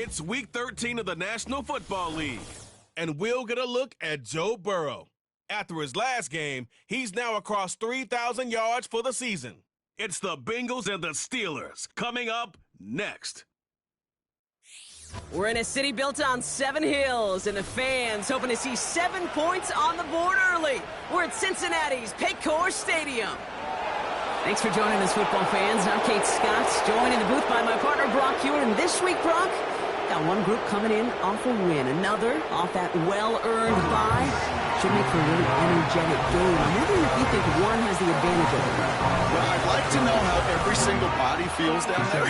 It's Week 13 of the National Football League, and we'll get a look at Joe Burrow. After his last game, he's now across 3,000 yards for the season. It's the Bengals and the Steelers coming up next. We're in a city built on 7 hills, and the fans hoping to see 7 points on the board early. We're at Cincinnati's Paycor Stadium. Thanks for joining us, football fans. I'm Kate Scott, joined in the booth by my partner, Brock Hewitt. And this week, Brock, got one group coming in off a win, another off that well-earned bye. Should make for a really energetic game. I'm wondering if you think one has the advantage over the other. Well, I'd like to know how every single body feels down there.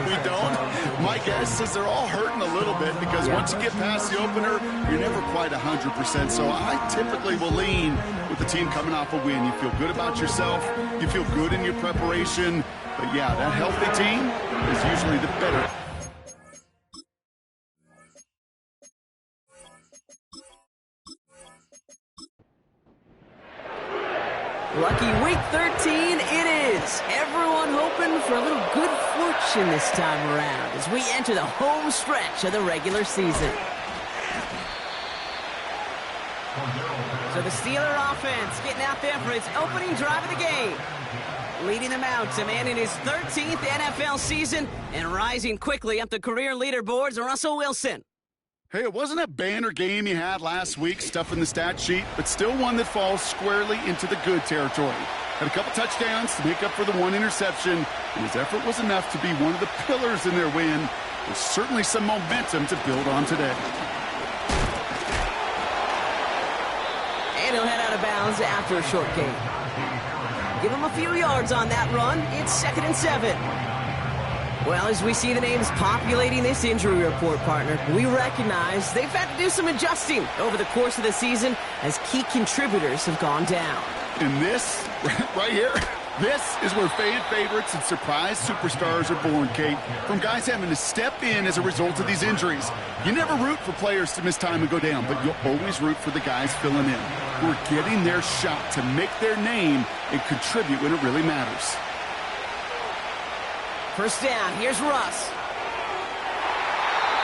We don't. My guess is they're all hurting a little bit because once you get past the opener, you're never quite 100%. So I typically will lean with the team coming off a win. You feel good about yourself. You feel good in your preparation. But, yeah, that healthy team is usually the better. Lucky Week 13 it is. Everyone hoping for a little good fortune this time around as we enter the home stretch of the regular season. So the Steeler offense getting out there for its opening drive of the game. Leading them out to man in his 13th NFL season and rising quickly up the career leaderboards, Russell Wilson. Hey, it wasn't a banner game you had last week, stuffing the stat sheet, but still one that falls squarely into the good territory. Had a couple touchdowns to make up for the one interception, and his effort was enough to be one of the pillars in their win. There's certainly some momentum to build on today. And he'll head out of bounds after a short gain. Give him a few yards on that run. It's 2nd and 7. Well, as we see the names populating this injury report, partner, we recognize they've had to do some adjusting over the course of the season as key contributors have gone down. And this, right here, this is where faded favorites and surprise superstars are born, Kate. From guys having to step in as a result of these injuries. You never root for players to miss time and go down, but you'll always root for the guys filling in, who are getting their shot to make their name and contribute when it really matters. First down, here's Russ.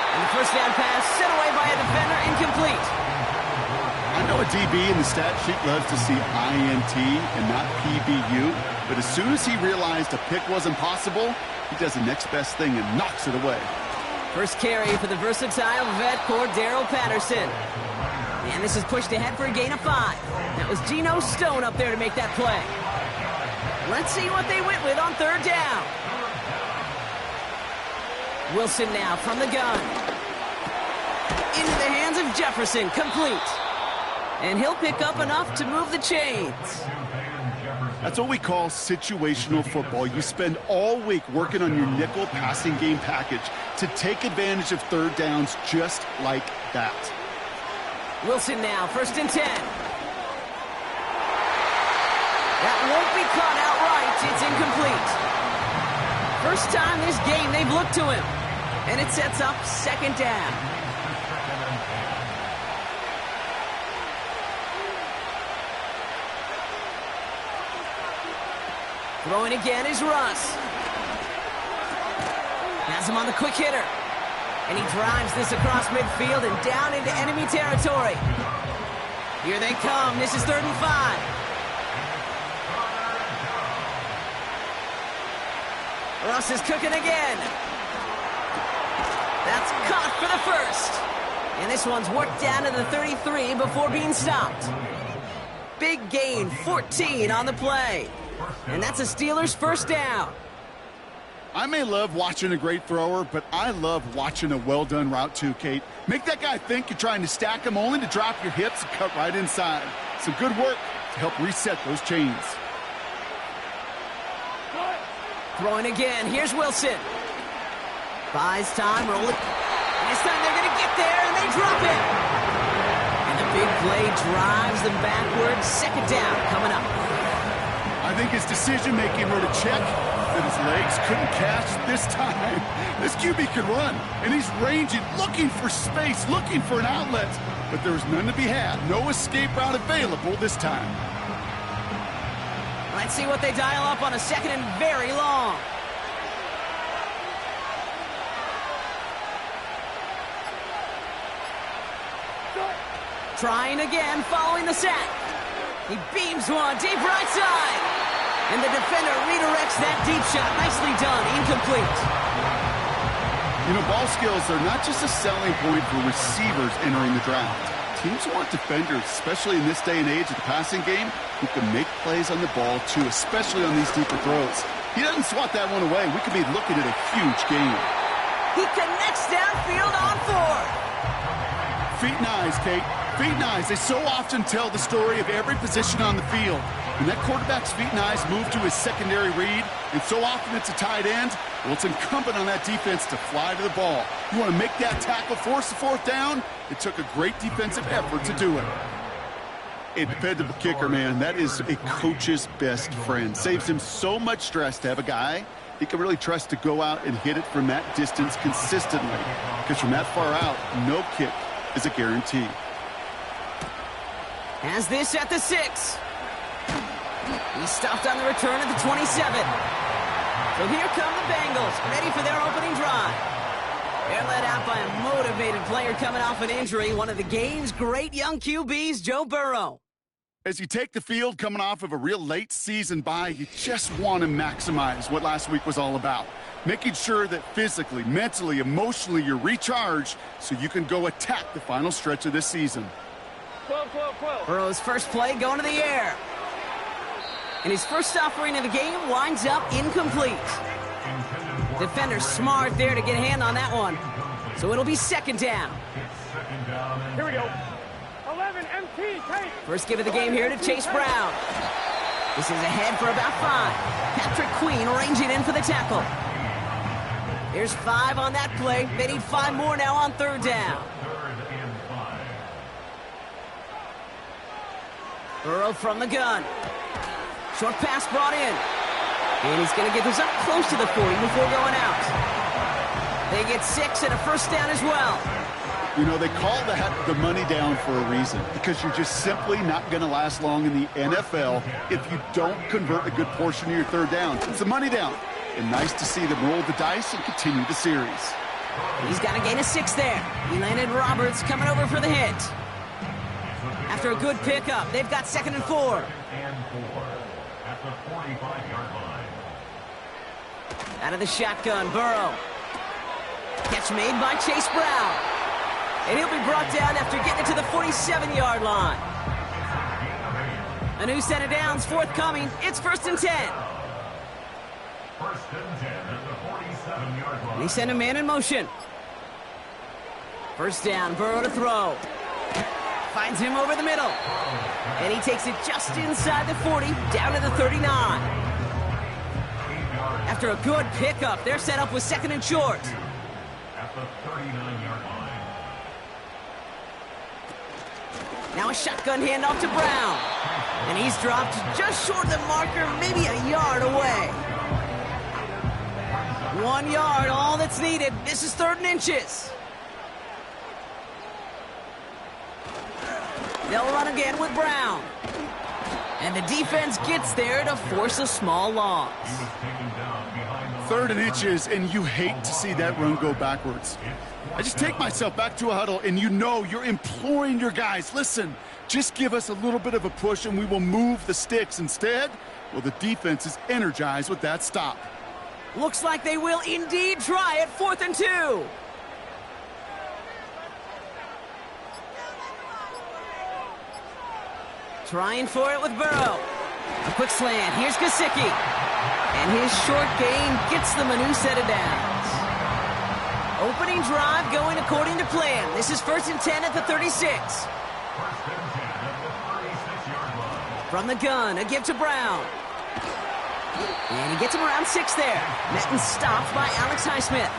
And the first down pass sent away by a defender, incomplete. I know a DB in the stat sheet loves to see INT and not PBU, but as soon as he realized a pick wasn't possible, he does the next best thing and knocks it away. First carry for the versatile vet Cordero Patterson. And this is pushed ahead for a gain of 5. That was Geno Stone up there to make that play. Let's see what they went with on 3rd down. Wilson now from the gun. Into the hands of Jefferson, complete. And he'll pick up enough to move the chains. That's what we call situational football. You spend all week working on your nickel passing game package to take advantage of 3rd downs just like that. Wilson now, 1st and 10. That won't be caught outright. It's incomplete. First time this game they've looked to him. And it sets up 2nd down. Throwing again is Russ. Has him on the quick hitter. And he drives this across midfield and down into enemy territory. Here they come. This is 3rd and 5. Russ is cooking again. That's caught for the first. And this one's worked down to the 33 before being stopped. Big gain, 14 on the play. And that's a Steelers first down. I may love watching a great thrower, but I love watching a well-done route too, Kate. Make that guy think you're trying to stack him only to drop your hips and cut right inside. Some good work to help reset those chains. Throwing again. Here's Wilson. Buys time, rolling. This time they're going to get there, and they drop it. And the big play drives them backwards. 2nd down coming up. I think his decision-making wrote a check that his legs couldn't catch this time. This QB can run, and he's ranging, looking for space, looking for an outlet. But there was none to be had. No escape route available this time. Let's see what they dial up on a 2nd and very long. Trying again following the sack. He beams one deep right side. And the defender redirects that deep shot. Nicely done. Incomplete. You know, ball skills are not just a selling point for receivers entering the draft. Teams want defenders, especially in this day and age of the passing game, who can make plays on the ball, too, especially on these deeper throws. He doesn't swat that one away. We could be looking at a huge game. He connects downfield on 4. Feet and eyes, Kate. Feet and eyes. They so often tell the story of every position on the field. When that quarterback's feet and eyes move to his secondary read, and so often it's a tight end, well, it's incumbent on that defense to fly to the ball. You want to make that tackle, force the fourth down? It took a great defensive effort to do it. A dependable kicker, man, that is a coach's best friend. Saves him so much stress to have a guy he can really trust to go out and hit it from that distance consistently. Because from that far out, no kick is a guarantee. Has this at the 6. He stopped on the return at the 27. So here come the Bengals, ready for their opening drive. They're led out by a motivated player coming off an injury, one of the game's great young QBs, Joe Burrow. As you take the field coming off of a real late season bye, you just want to maximize what last week was all about. Making sure that physically, mentally, emotionally, you're recharged so you can go attack the final stretch of this season. Burrow's first play going to the air. And his first offering of the game winds up incomplete. Defender smart there to get a hand on that one. So it'll be second down. Here we go. 11 MT, take. First give of the game here to Chase Brown. This is ahead for about 5. Patrick Queen ranging in for the tackle. There's 5 on that play. They need 5 more now on third down. Burrow from the gun. Short pass brought in. And he's going to get this up close to the 40 before going out. They get 6 and a first down as well. You know, they call that the money down for a reason, because you're just simply not going to last long in the NFL if you don't convert a good portion of your third down. It's the money down. And nice to see them roll the dice and continue the series. He's got a gain of 6 there. He landed Roberts coming over for the hit. After a good pickup, they've got 2nd and 4. At the 45-yard line. Out of the shotgun, Burrow. Catch made by Chase Brown. And he'll be brought down after getting it to the 47-yard line. A new set of downs forthcoming. It's 1st and 10. 1st and 10 at the 47-yard line. They send a man in motion. First down, Burrow to throw. Finds him over the middle. And he takes it just inside the 40, down to the 39. After a good pickup, they're set up with 2nd and short. At the 39-yard line. Now a shotgun handoff to Brown. And he's dropped just short of the marker, maybe a yard away. 1 yard, all that's needed. This is 3rd and inches. They'll run again with Brown. And the defense gets there to force a small loss. 3rd and inches, and you hate to see that run go backwards. I just take myself back to a huddle, and you know you're imploring your guys, listen, just give us a little bit of a push and we will move the sticks. Instead, well, the defense is energized with that stop. Looks like they will indeed try it. 4th and 2. Trying for it with Burrow. A quick slant. Here's Gesicki. And his short gain gets them a new set of downs. Opening drive going according to plan. This is 1st and 10 at the 36. 1st and 10 at the 36-yard line. From the gun, a give to Brown. And he gets him around 6 there. Met and stopped by Alex Highsmith.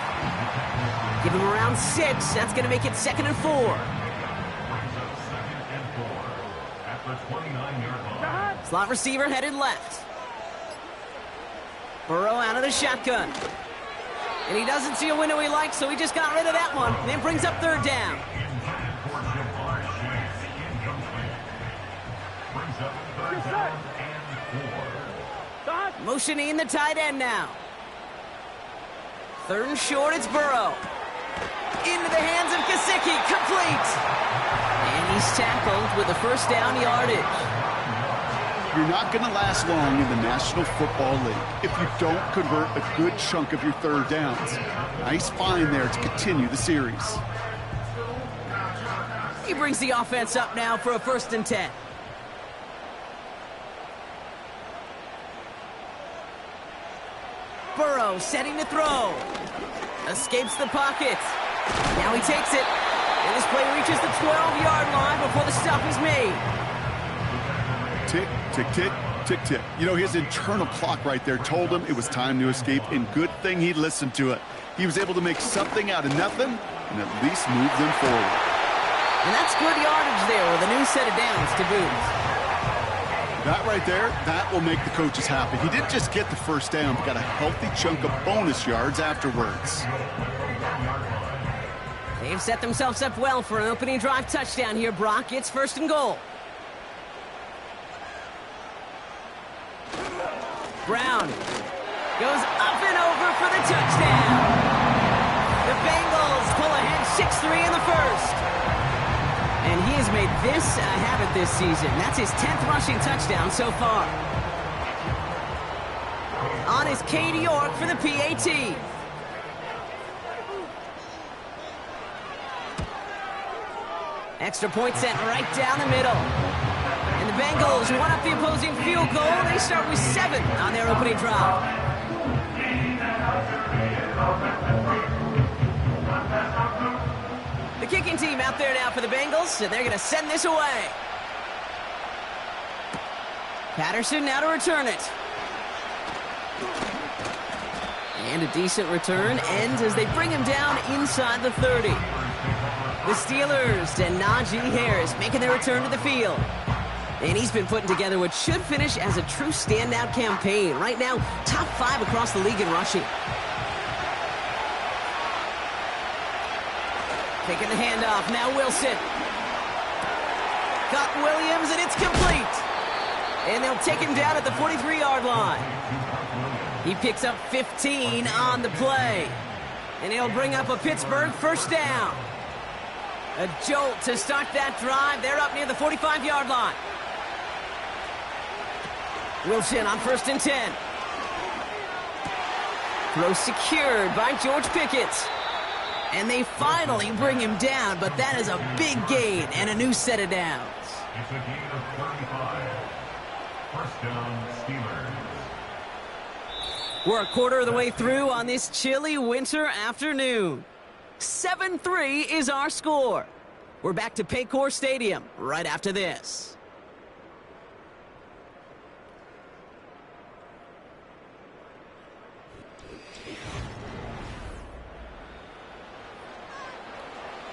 Give him around 6. That's going to make it 2nd and 4. Slot receiver headed left. Burrow out of the shotgun. And he doesn't see a window he likes, so he just got rid of that one. And then brings up 3rd down. Motioning the tight end now. 3rd and short, it's Burrow. Into the hands of Gesicki, complete. And he He's tackled with the first down yardage. You're not going to last long in the National Football League if you don't convert a good chunk of your third downs. Nice find there to continue the series. He brings the offense up now for a 1st and 10. Burrow setting to throw. Escapes the pocket. Now he takes it. And this play reaches the 12-yard line before the stop is made. Tick, tick, tick, tick, tick. You know, his internal clock right there told him it was time to escape, and good thing he listened to it. He was able to make something out of nothing and at least move them forward. And that's good yardage there with a new set of downs to boot. That right there, that will make the coaches happy. He didn't just get the first down, but got a healthy chunk of bonus yards afterwards. They've set themselves up well for an opening drive touchdown here, Brock. It's 1st and goal. Brown goes up and over for the touchdown. The Bengals pull ahead 6-3 in the first. And he has made this a habit this season. That's his 10th rushing touchdown so far. On is Cade York for the PAT. Extra point sent right down the middle. And the Bengals one up the opposing field goal. They start with 7 on their opening drive. The kicking team out there now for the Bengals, and they're going to send this away. Patterson now to return it. And a decent return ends as they bring him down inside the 30. The Steelers and Najee Harris making their return to the field. And he's been putting together what should finish as a true standout campaign. Right now, top 5 across the league in rushing. Taking the handoff, now Wilson. Got Williams, and it's complete. And they'll take him down at the 43-yard line. He picks up 15 on the play. And he'll bring up a Pittsburgh 1st down. A jolt to start that drive. They're up near the 45-yard line. Wilson on 1st and 10. Throw secured by George Pickett. And they finally bring him down, but that is a big gain and a new set of downs. It's a gain of 35. 1st down, Steelers. We're a quarter of the way through on this chilly winter afternoon. 7-3 is our score. We're back to Paycor Stadium right after this.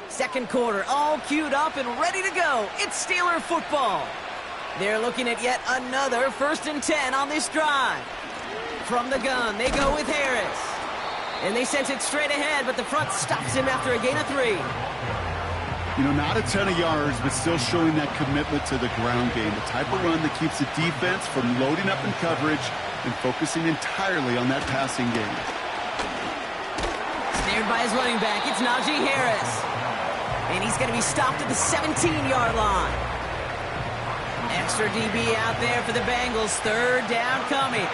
Second quarter, all queued up and ready to go. It's Steeler football. They're looking at yet another 1st and 10 on this drive. From the gun, they go with Harris. And they sent it straight ahead, but the front stops him after a gain of 3. You know, not a ton of yards, but still showing that commitment to the ground game. The type of run that keeps the defense from loading up in coverage and focusing entirely on that passing game. Snared by his running back, it's Najee Harris. And he's going to be stopped at the 17-yard line. Extra DB out there for the Bengals. 3rd down coming.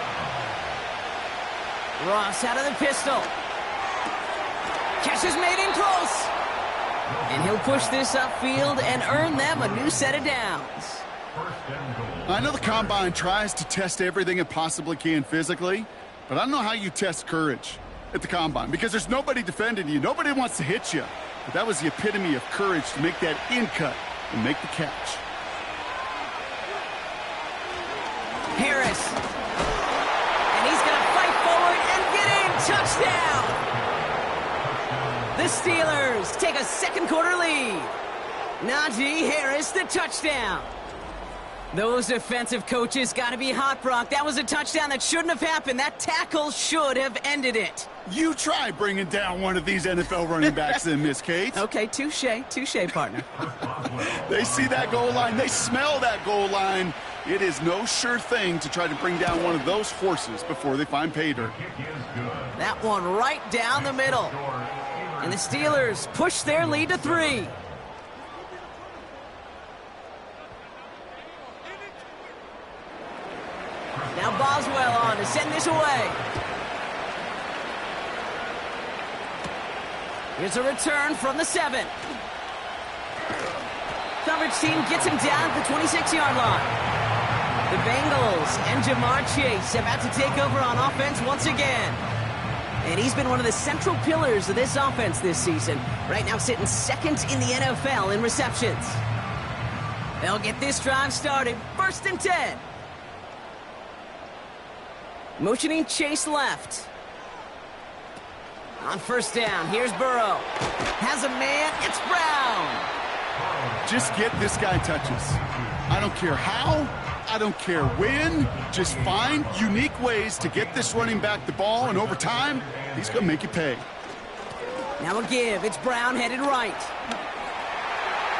Ross out of the pistol. Catch is made in close. And he'll push this upfield and earn them a new set of downs. I know the Combine tries to test everything it possibly can physically, but I don't know how you test courage at the Combine because there's nobody defending you. Nobody wants to hit you. But that was the epitome of courage to make that in cut and make the catch. Harris. And he's going to fight forward and get in. Touchdown. The Steelers take a second quarter lead. Najee Harris, the touchdown. Those defensive coaches got to be hot, Brock. That was a touchdown that shouldn't have happened. That tackle should have ended it. You try bringing down one of these NFL running backs then, Miss Kate. Okay, touche, partner. They see that goal line. They smell that goal line. It is no sure thing to try to bring down one of those horses before they find pay dirt. That one right down the middle. And the Steelers push their lead to 3. Now Boswell on to send this away. Here's a return from the 7. Coverage team gets him down at the 26-yard line. The Bengals and Jamar Chase about to take over on offense once again. And he's been one of the central pillars of this offense this season. Right now sitting second in the NFL in receptions. They'll get this drive started. 1st and 10. Motioning Chase left. On 1st down, here's Burrow. Has a man, it's Brown. Just get this guy touches. I don't care how, I don't care when. Just find unique ways to get this running back the ball, and over time, he's going to make you pay. Now a give. It's Brown headed right.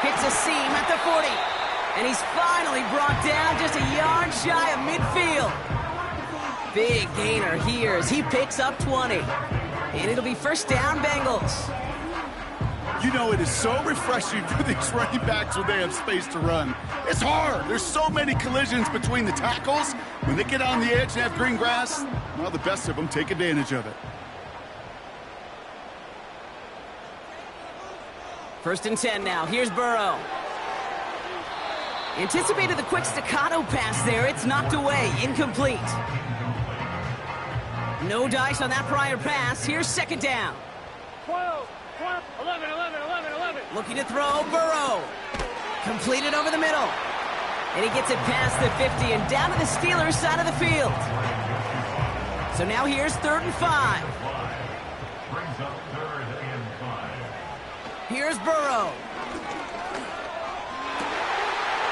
Hits a seam at the 40. And he's finally brought down just a yard shy of midfield. Big gainer here as he picks up 20. And it'll be 1st down, Bengals. You know, it is so refreshing for these running backs when they have space to run. It's hard. There's so many collisions between the tackles. When they get on the edge and have green grass, well, the best of them take advantage of it. 1st and 10 now. Here's Burrow. Anticipated the quick staccato pass there. It's knocked away. Incomplete. No dice on that prior pass. Here's 2nd down. 12, 11. Looking to throw, Burrow. Completed over the middle. And he gets it past the 50 and down to the Steelers' side of the field. So now here's 3rd and 5. Brings up 3rd and 5. Here's Burrow.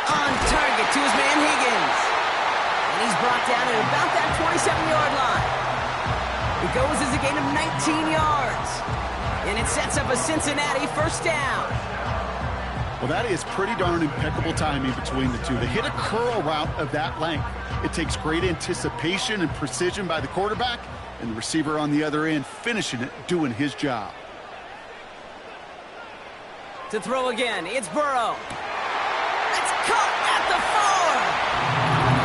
On target to his man Higgins. And he's brought down at about that 27-yard line. It goes as a gain of 19 yards. And it sets up a Cincinnati 1st down. Well, that is pretty darn impeccable timing between the two. They hit a curl route of that length. It takes great anticipation and precision by the quarterback, and the receiver on the other end finishing it, doing his job. To throw again, it's Burrow. It's caught at the 4.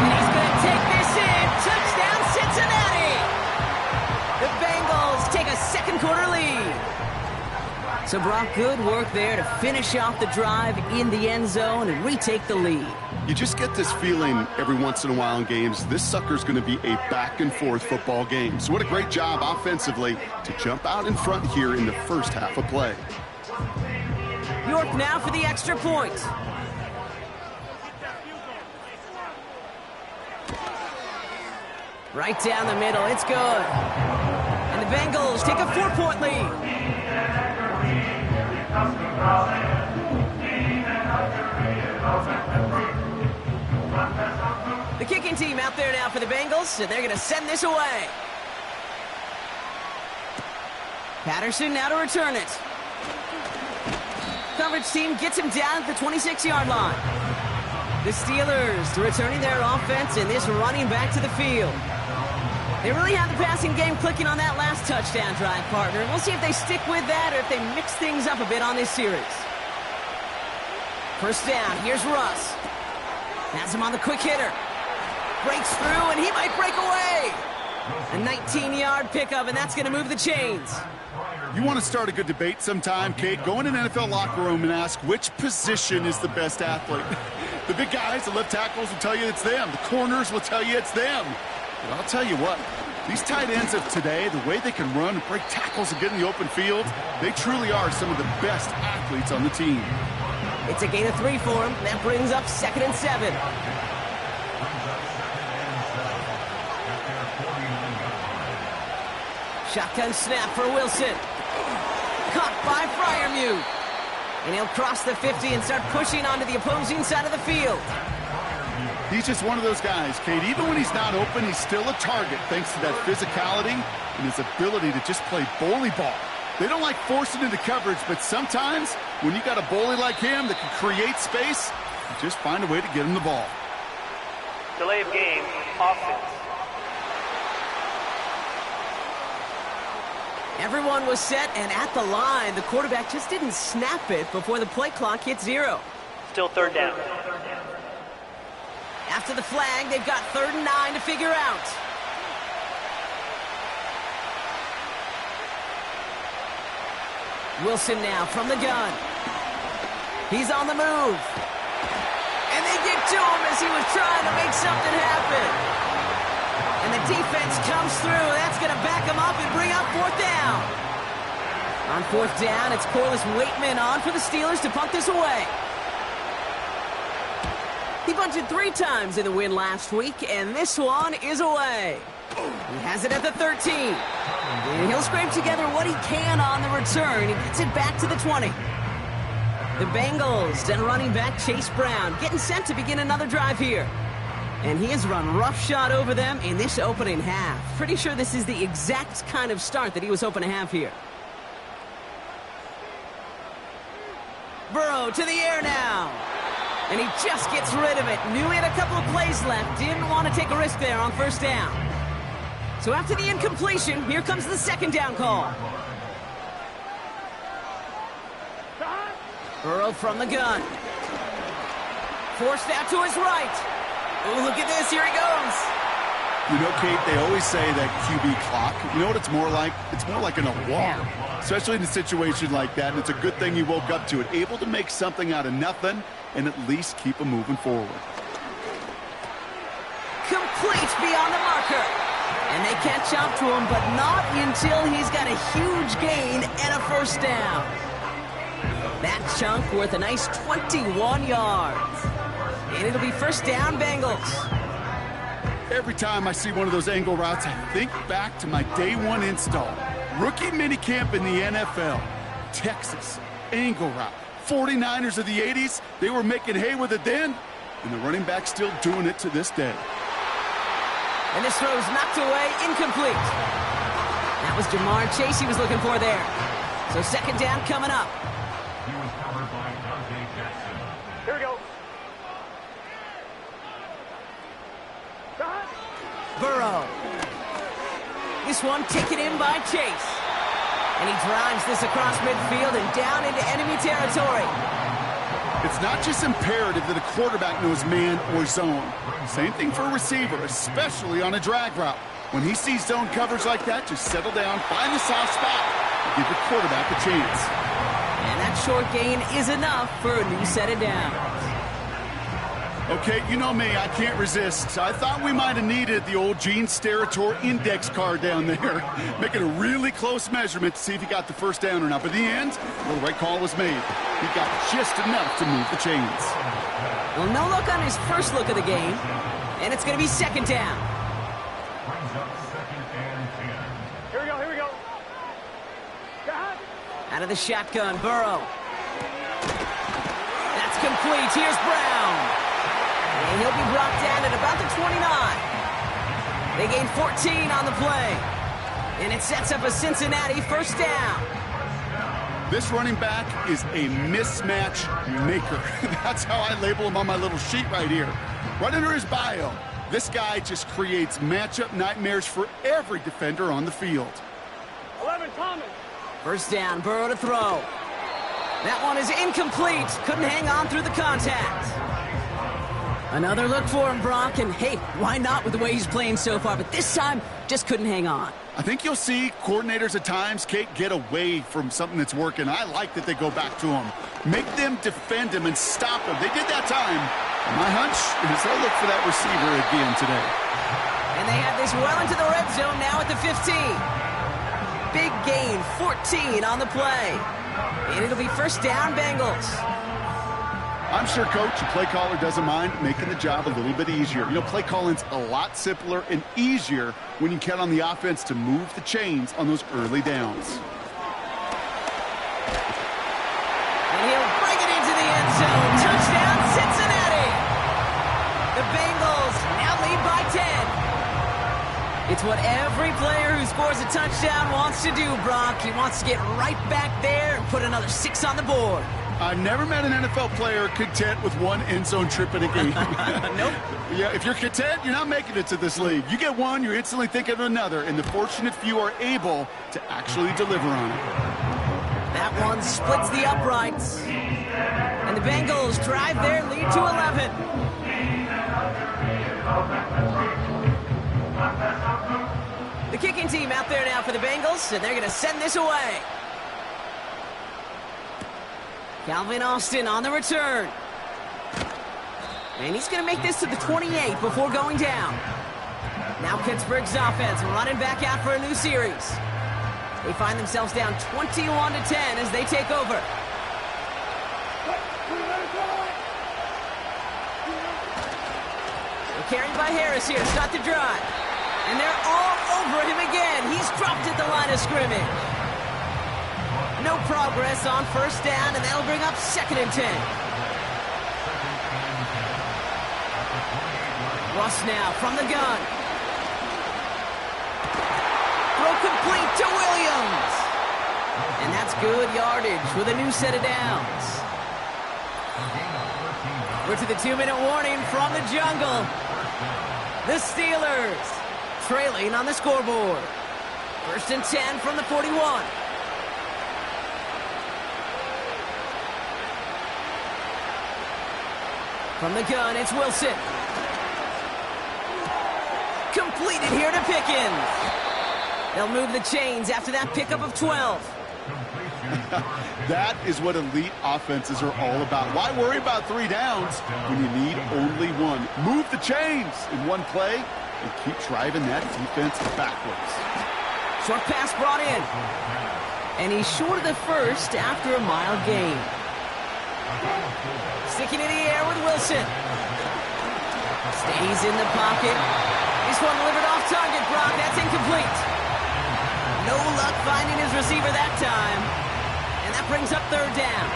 And he's going to take this in. Touchdown, Cincinnati. The Bengals take a 2nd quarter lead. So, Brock, good work there to finish off the drive in the end zone and retake the lead. You just get this feeling every once in a while in games, this sucker's going to be a back-and-forth football game. So what a great job offensively to jump out in front here in the first half of play. York now for the extra point. Right down the middle, it's good. And the Bengals take a 4-point lead. The kicking team out there now for the Bengals, and they're going to send this away. Patterson now to return it. Coverage team gets him down at the 26-yard line. The Steelers returning their offense and this running back to the field. They really have the passing game clicking on that last touchdown drive, partner. We'll see if they stick with that or if they mix things up a bit on this series. 1st down, here's Russ. Has him on the quick hitter. Breaks through, and he might break away. A 19-yard pickup, and that's going to move the chains. You want to start a good debate sometime, Kate? Go in an NFL locker room and ask which position is the best athlete. The big guys, the left tackles will tell you it's them. The corners will tell you it's them. But I'll tell you what, these tight ends of today, the way they can run and break tackles and get in the open field, they truly are some of the best athletes on the team. It's a gain of 3 for him. That brings up 2nd and 7. Shotgun snap for Wilson. Caught by Freiermuth. And he'll cross the 50 and start pushing onto the opposing side of the field. He's just one of those guys, Kate. Even when he's not open, he's still a target thanks to that physicality and his ability to just play bully ball. They don't like forcing into coverage, but sometimes when you got a bully like him that can create space, you just find a way to get him the ball. Delay of game, offense. Everyone was set and at the line. The quarterback just didn't snap it before the play clock hit 0. Still 3rd down. After the flag, they've got 3rd and 9 to figure out. Wilson now from the gun. He's on the move. And they get to him as he was trying to make something happen. And the defense comes through. That's going to back him up and bring up 4th down. On 4th down, it's Corliss Waitman on for the Steelers to punt this away. He bunted 3 times in the win last week, and this one is away. He has it at the 13. And he'll scrape together what he can on the return. He gets it back to the 20. The Bengals and running back Chase Brown getting set to begin another drive here. And he has run roughshod over them in this opening half. Pretty sure this is the exact kind of start that he was hoping to have here. Burrow to the air now. And he just gets rid of it. Knew he had a couple of plays left. Didn't want to take a risk there on 1st down. So after the incompletion, here comes the 2nd down call. Burrow from the gun. Forced out to his right. Oh, look at this. Here he goes. You know, Kate, they always say that QB clock. You know what it's more like? It's more like in a wall, especially in a situation like that. And it's a good thing he woke up to it. Able to make something out of nothing and at least keep him moving forward. Complete beyond the marker. And they catch up to him, but not until he's got a huge gain and a 1st down. That chunk worth a nice 21 yards. And it'll be 1st down, Bengals. Every time I see one of those angle routes, I think back to my day 1 install. Rookie minicamp in the NFL. Texas, angle route. 49ers of the 80s, they were making hay with it then, and the running back's still doing it to this day. And this throw's knocked away, incomplete. That was Jamar Chase he was looking for there. So 2nd down coming up. He was covered by Dante Jackson. Here we go. Burrow. This one taken in by Chase. And he drives this across midfield and down into enemy territory. It's not just imperative that a quarterback knows man or zone. Same thing for a receiver, especially on a drag route. When he sees zone coverage like that, just settle down, find the soft spot, and give the quarterback a chance. And that short gain is enough for a new set of downs. Okay, you know me, I can't resist. I thought we might have needed the old Gene Steratore index card down there. Making a really close measurement to see if he got the 1st down or not. But in the end, well, the right call was made. He got just enough to move the chains. Well, no look on his first look of the game. And it's going to be 2nd down. Brings up 2nd and 10. Here we go, here we go. Out of the shotgun, Burrow. That's complete. Here's Brown. And he'll be brought down at about the 29. They gain 14 on the play. And it sets up a Cincinnati 1st down. This running back is a mismatch maker. That's how I label him on my little sheet right here. Right under his bio, this guy just creates matchup nightmares for every defender on the field. 11, Thomas. 1st down, Burrow to throw. That one is incomplete. Couldn't hang on through the contact. Another look for him, Brock, and hey, why not with the way he's playing so far? But this time, just couldn't hang on. I think you'll see coordinators at times, Kate, get away from something that's working. I like that they go back to him. Make them defend him and stop him. They did that time. My hunch is they'll look for that receiver again today. And they have this well into the red zone now at the 15. Big gain, 14 on the play. And it'll be 1st down, Bengals. I'm sure Coach, the play caller, doesn't mind making the job a little bit easier. You know, play calling's a lot simpler and easier when you count on the offense to move the chains on those early downs. And he'll bring it into the end zone. Touchdown, Cincinnati! The Bengals now lead by 10. It's what every player who scores a touchdown wants to do, Brock. He wants to get right back there and put another 6 on the board. I've never met an NFL player content with one end zone trip in a game. Nope. Yeah, if you're content, you're not making it to this league. You get one, you're instantly thinking of another, and the fortunate few are able to actually deliver on it. That one splits the uprights. And the Bengals drive their lead to 11. The kicking team out there now for the Bengals, and they're going to send this away. Calvin Austin on the return. And he's going to make this to the 28 before going down. Now Pittsburgh's offense running back out for a new series. They find themselves down 21-10 as they take over. They're carried by Harris here to start the drive. And they're all over him again. He's dropped at the line of scrimmage. No progress on first down, and that'll bring up 2nd and 10. Russ now from the gun. Throw complete to Williams. And that's good yardage with a new set of downs. We're to the 2-minute warning from the jungle. The Steelers trailing on the scoreboard. 1st and 10 from the 41. From the gun, it's Wilson. Completed here to Pickens. They'll move the chains after that pickup of 12. That is what elite offenses are all about. Why worry about 3 downs when you need only one? Move the chains in one play and keep driving that defense backwards. Short pass brought in. And he's short of the first after a mile gain. Sticking in the air with Wilson. Stays in the pocket. This one delivered off target, Brock. That's incomplete. No luck finding his receiver that time. And that brings up 3rd down.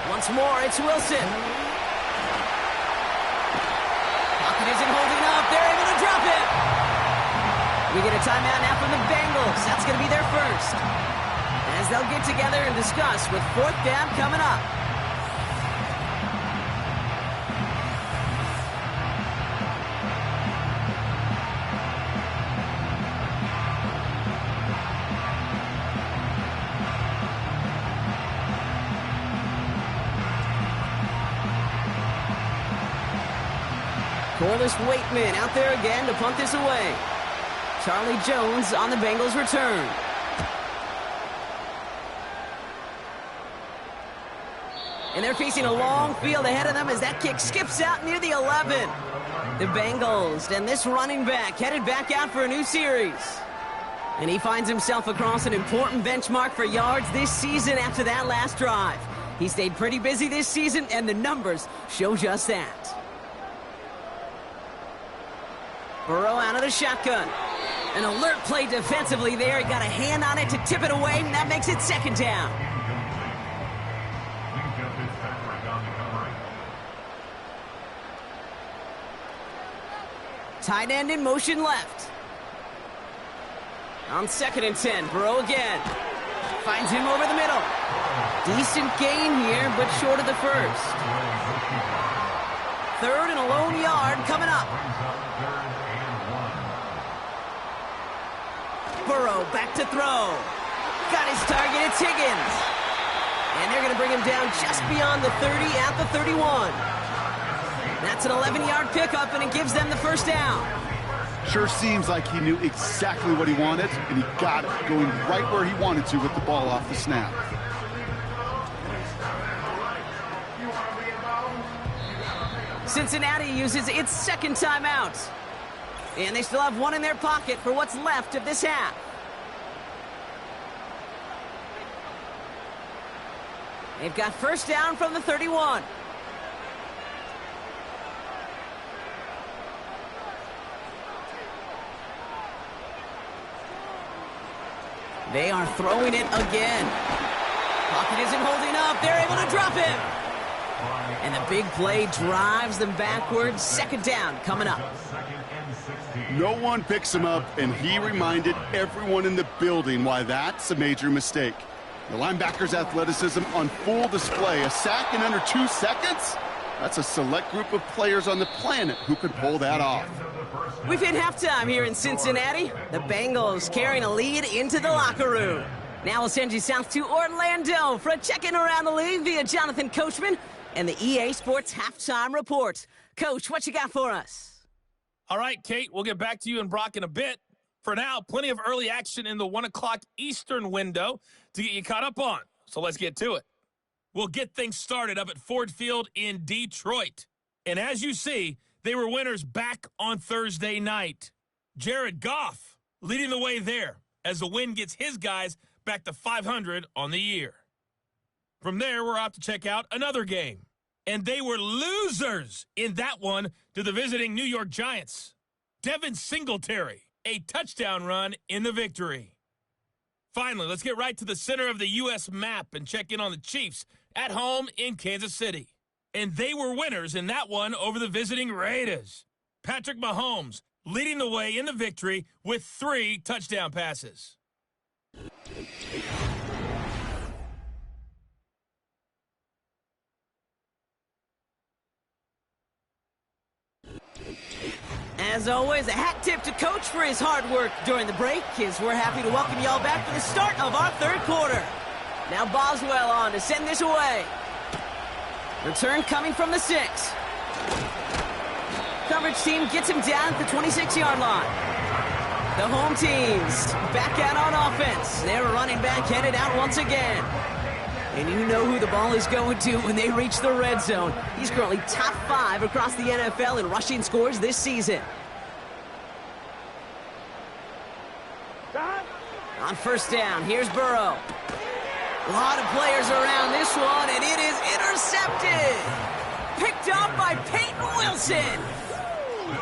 Once more, it's Wilson. Pocket isn't holding up. They're able to drop it. We get a timeout now from the Bengals. That's going to be their first. As they'll get together and discuss with 4th down coming up. Corliss Waitman out there again to punt this away. Charlie Jones on the Bengals return. And they're facing a long field ahead of them as that kick skips out near the 11. The Bengals and this running back headed back out for a new series. And he finds himself across an important benchmark for yards this season after that last drive. He stayed pretty busy this season, and the numbers show just that. Burrow out of the shotgun. An alert play defensively there. He got a hand on it to tip it away, and that makes it 2nd down. Tight end in motion left. On 2nd and 10, Burrow again. Finds him over the middle. Decent gain here, but short of the first. 3rd and a lone yard coming up. Burrow back to throw. Got his target, it's Higgins. And they're going to bring him down just beyond the 30 at the 31. That's an 11-yard pickup, and it gives them the 1st down. Sure seems like he knew exactly what he wanted, and he got it, going right where he wanted to with the ball off the snap. Cincinnati uses its 2nd timeout. And they still have one in their pocket for what's left of this half. They've got 1st down from the 31. They are throwing it again. Pocket isn't holding up. They're able to drop it. And the big play drives them backwards. 2nd down coming up. No one picks him up, and he reminded everyone in the building why that's a major mistake. The linebacker's athleticism on full display. A sack in under 2 seconds? That's a select group of players on the planet who could pull that off. We've hit halftime here in Cincinnati. The Bengals carrying a lead into the locker room. Now we'll send you south to Orlando for a check-in around the league via Jonathan Coachman. and the EA Sports Halftime Report. Coach, what you got for us? All right, Kate, we'll get back to you and Brock in a bit. For now, plenty of early action in the 1 o'clock Eastern window to get you caught up on. So let's get to it. We'll get things started up at Ford Field in Detroit. And as you see, they were winners back on Thursday night. Jared Goff leading the way there as the win gets his guys back to 500 on the year. From there, we're off to check out another game. And they were losers in that one to the visiting New York Giants. Devin Singletary, a touchdown run in the victory. Finally, let's get right to the center of the U.S. map and check in on the Chiefs at home in Kansas City. And they were winners in that one over the visiting Raiders. Patrick Mahomes leading the way in the victory with 3 touchdown passes. As always, a hat tip to Coach for his hard work during the break, as we're happy to welcome y'all back for the start of our third quarter. Now Boswell on to send this away. Return coming from the 6. Coverage team gets him down at the 26-yard line. The home team's back out on offense. Their running back headed out once again. And you know who the ball is going to when they reach the red zone. He's currently top 5 across the NFL in rushing scores this season. On first down, here's Burrow. A lot of players around this one, and it is intercepted. Picked off by Peyton Wilson.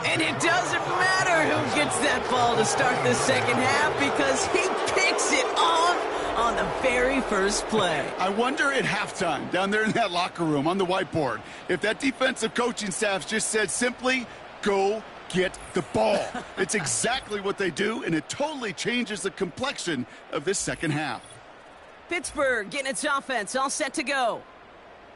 And it doesn't matter who gets that ball to start the second half because he picks it off on the very first play. I wonder at halftime, down there in that locker room on the whiteboard, if that defensive coaching staff just said simply, go get the ball. It's exactly what they do, and it totally changes the complexion of this second half. Pittsburgh getting its offense all set to go.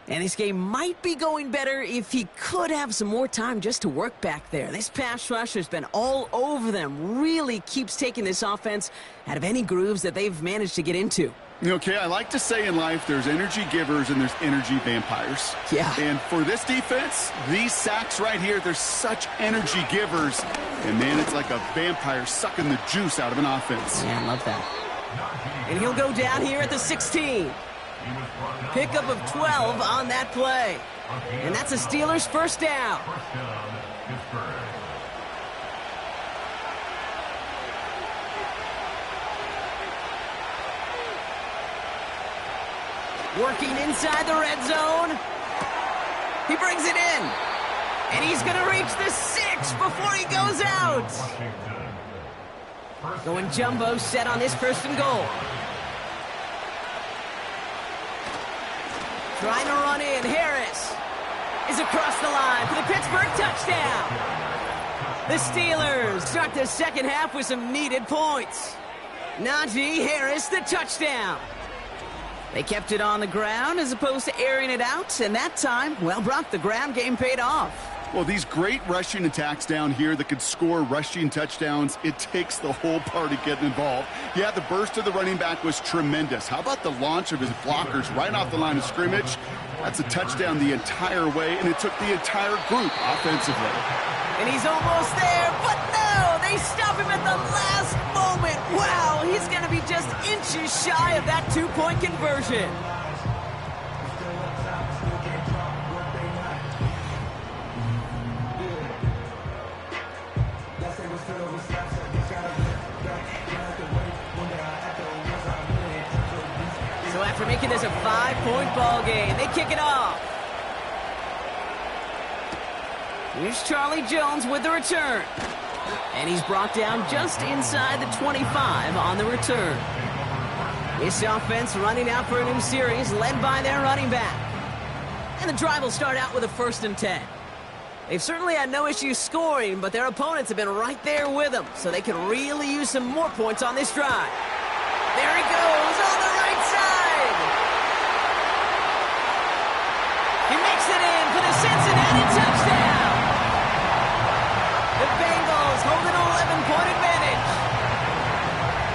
And this game might be going better if he could have some more time just to work back there. This pass rush has been all over them. Really keeps taking this offense out of any grooves that they've managed to get into. Okay, I like to say in life there's energy givers and there's energy vampires. Yeah. And for this defense, these sacks right here, they're such energy givers. And, man, it's like a vampire sucking the juice out of an offense. Yeah, I love that. And he'll go down here at the 16. Pickup of 12 on that play. And that's a Steelers first down. Working inside the red zone. He brings it in. And he's going to reach the 6 before he goes out. Going jumbo set on this first and goal. Trying to run in. Harris is across the line for the Pittsburgh touchdown. The Steelers start the second half with some needed points. Najee Harris, the touchdown. They kept it on the ground as opposed to airing it out, and that time, well, Brock, the ground game paid off. Well, these great rushing attacks down here that could score rushing touchdowns, it takes the whole party getting involved. Yeah, the burst of the running back was tremendous. How about the launch of his blockers right off the line of scrimmage? That's a touchdown the entire way, and it took the entire group offensively. And he's almost there, but no, they stop him at the last moment. Wow, he's going to be just inches shy of that 2-point conversion. So after making this a 5-point ball game, they kick it off. Here's Charlie Jones with the return. And he's brought down just inside the 25 on the return. This offense running out for a new series led by their running back. And the drive will start out with a 1st and 10. They've certainly had no issues scoring, but their opponents have been right there with them, so they can really use some more points on this drive. There he goes on the right side. He makes it in for the Cincinnati touchdown. The Bengals hold an 11-point advantage.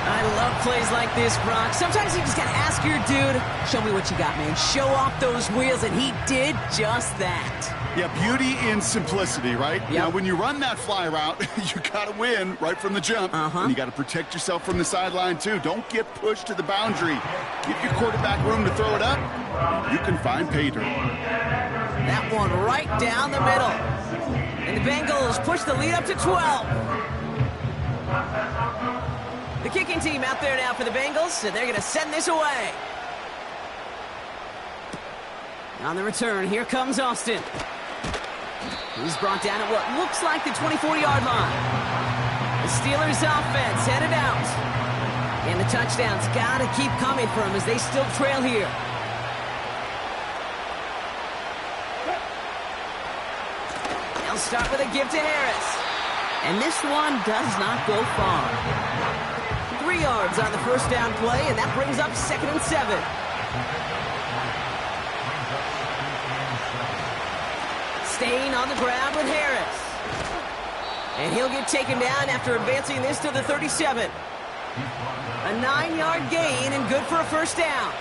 I love plays like this, Brock. Sometimes you just got to ask your dude, show me what you got, man. Show off those wheels, and he did just that. Yeah, beauty in simplicity, right? Yep. Now, when you run that fly route, you got to win right from the jump. And you got to protect yourself from the sideline, too. Don't get pushed to the boundary. Give your quarterback room to throw it up. You can find pay dirt. That one right down the middle. And the Bengals push the lead up to 12. The kicking team out there now for the Bengals, and they're going to send this away. On the return, here comes Austin. He's brought down at what looks like the 24-yard line. The Steelers' offense headed out. And the touchdown's got to keep coming for them as they still trail here. They'll start with a give to Harris. And this one does not go far. 3 yards on the first down play, and that brings up 2nd and 7. Staying on the ground with Harris. And he'll get taken down after advancing this to the 37. A 9-yard gain and good for a first down.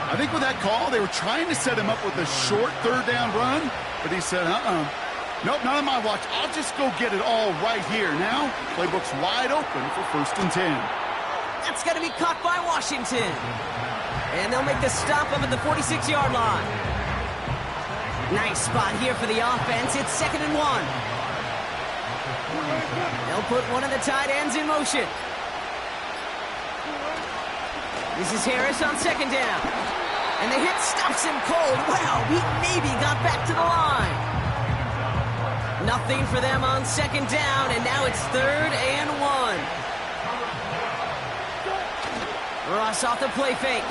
I think with that call, they were trying to set him up with a short third down run, but he said, nope, not on my watch. I'll just go get it all right here. Now, playbook's wide open for 1st and 10. That's going to be caught by Washington. And they'll make the stop up at the 46-yard line. Nice spot here for the offense. It's 2nd and 1. They'll put one of the tight ends in motion. This is Harris on 2nd down. And the hit stops him cold. Wow, he maybe got back to the line. Nothing for them on 2nd down, and now it's 3rd and 1. Ross off the play fake.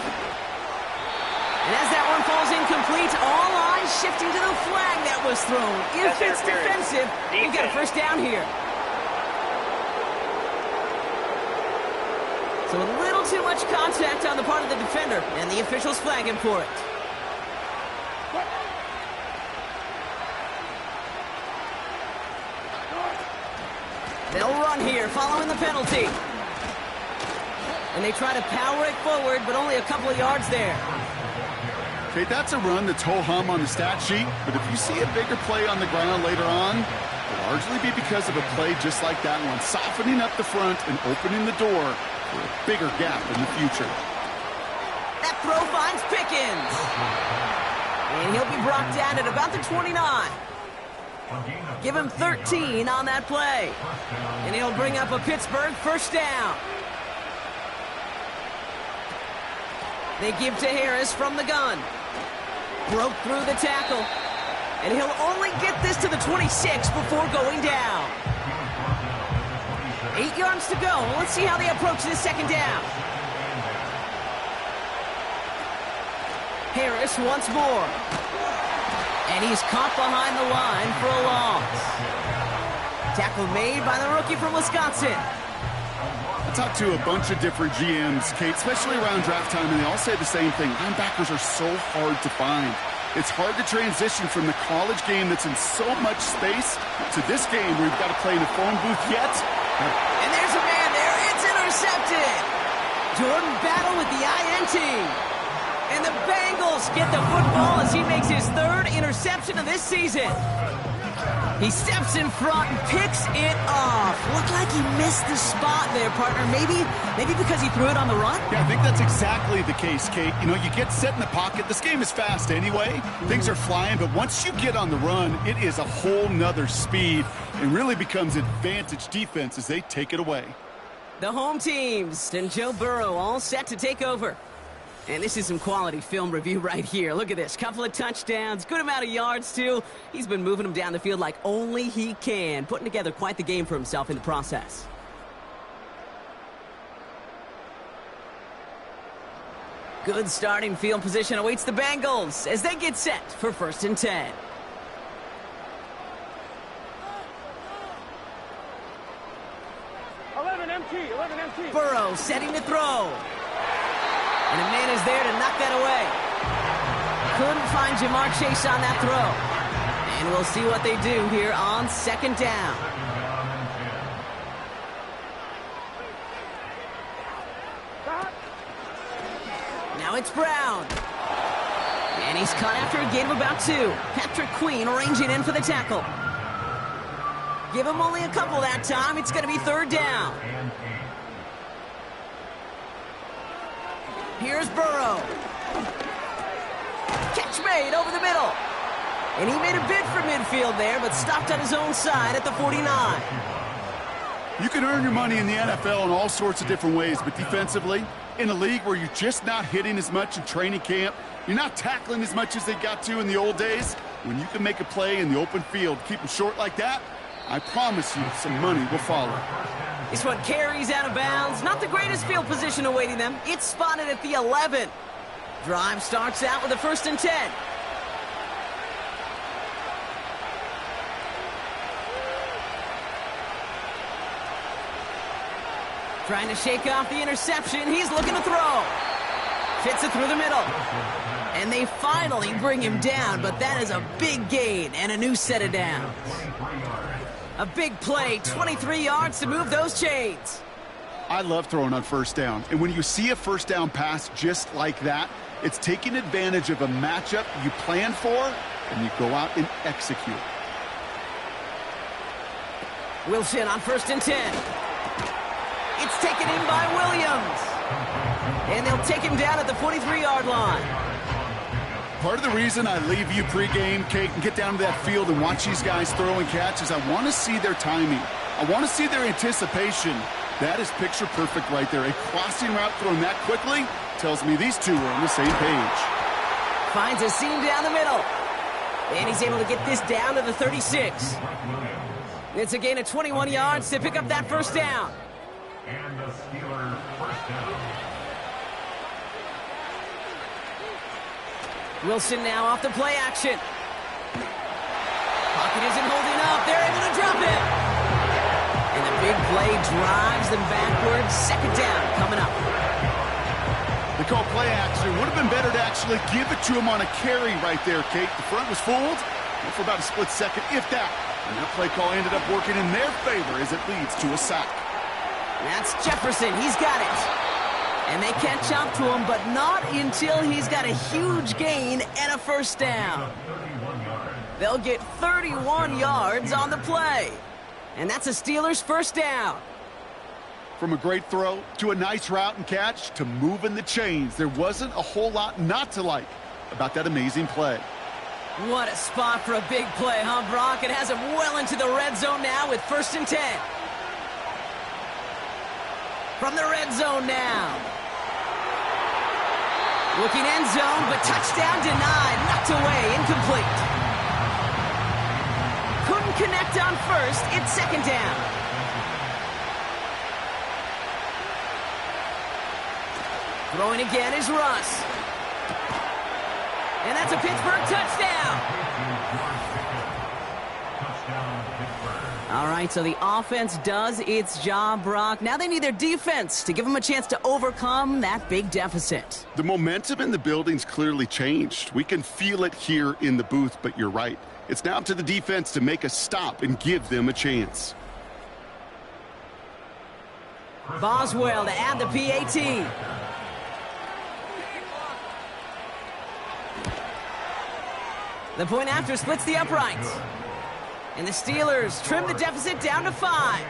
And as that one falls incomplete, all eyes shifting to the flag that was thrown. If it's defensive, you've got a first down here. So a little too much contact on the part of the defender, and the officials flag him for it. They'll run here, following the penalty. And they try to power it forward, but only a couple of yards there. Okay, that's a run that's ho-hum on the stat sheet, but if you see a bigger play on the ground later on, it'll largely be because of a play just like that one, softening up the front and opening the door for a bigger gap in the future. That throw finds Pickens. And he'll be brought down at about the 29. Give him 13 on that play. And he'll bring up a Pittsburgh first down. They give to Harris from the gun. Broke through the tackle. And he'll only get this to the 26 before going down. 8 yards to go. Let's see how they approach this 2nd down. Harris once more. And he's caught behind the line for a loss. Tackle made by the rookie from Wisconsin. I talked to a bunch of different GMs, Kate, especially around draft time, and they all say the same thing. Linebackers are so hard to find. It's hard to transition from the college game that's in so much space to this game where you've got to play in a phone booth yet. And there's a man there. It's intercepted. Jordan Battle with the INT. And the Bengals get the football as he makes his 3rd interception of this season. He steps in front and picks it off. Looked like he missed the spot there, partner. Maybe because he threw it on the run? Yeah, I think that's exactly the case, Kate. You know, you get set in the pocket. This game is fast anyway. Things are flying, but once you get on the run, it is a whole nother speed and really becomes advantage defense as they take it away. The home teams and Joe Burrow all set to take over. And this is some quality film review right here. Look at this. Couple of touchdowns. Good amount of yards, too. He's been moving them down the field like only he can. Putting together quite the game for himself in the process. Good starting field position awaits the Bengals as they get set for 1st and 10. Burrow setting to throw. And a man is there to knock that away. Couldn't find Jamar Chase on that throw. And we'll see what they do here on 2nd down. it's Brown. And he's caught after a gain of about 2. Patrick Queen ranging in for the tackle. Give him only a couple that time. It's going to be 3rd down. Here's Burrow. Catch made over the middle. And he made a bid for midfield there, but stopped on his own side at the 49. You can earn your money in the NFL in all sorts of different ways, but defensively, in a league where you're just not hitting as much in training camp, you're not tackling as much as they got to in the old days, when you can make a play in the open field, keep them short like that, I promise you some money will follow. This one carries out of bounds. Not the greatest field position awaiting them. It's spotted at the 11. Drive starts out with a 1st and 10. Trying to shake off the interception. He's looking to throw. Fits it through the middle. And they finally bring him down, but that is a big gain and a new set of downs. A big play, 23 yards to move those chains. I love throwing on 1st down. And when you see a 1st down pass just like that, it's taking advantage of a matchup you plan for, and you go out and execute. Wilson on 1st and 10. It's taken in by Williams. And they'll take him down at the 43-yard line. Part of the reason I leave you pregame, Kate, and get down to that field and watch these guys throw and catch is I want to see their timing. I want to see their anticipation. That is picture perfect right there. A crossing route thrown that quickly tells me these two are on the same page. Finds a seam down the middle. And he's able to get this down to the 36. It's a gain of 21 yards to pick up that 1st down. And the Steelers' 1st down. Wilson now off the play action. Pocket isn't holding up. They're able to drop it. And the big play drives them backwards. 2nd down coming up. They call play action. Would have been better to actually give it to him on a carry right there, Kate. The front was fooled for about a split second, if that. And that play call ended up working in their favor as it leads to a sack. That's Jefferson. He's got it. And they catch up to him, but not until he's got a huge gain and a 1st down. They'll get 31 yards on the play. And that's a Steelers' 1st down. From a great throw to a nice route and catch to moving the chains, there wasn't a whole lot not to like about that amazing play. What a spot for a big play, huh, Brock? It has him well into the red zone now with 1st and 10. From the red zone now. Looking end zone, but touchdown denied. Knocked away, incomplete. Couldn't connect on 1st. It's 2nd down. Throwing again is Russ. And that's a Pittsburgh touchdown. All right, so the offense does its job, Brock. Now they need their defense to give them a chance to overcome that big deficit. The momentum in the building's clearly changed. We can feel it here in the booth, but you're right. It's now up to the defense to make a stop and give them a chance. Boswell to add the PAT. The point after splits the uprights. And the Steelers trim the deficit down to 5.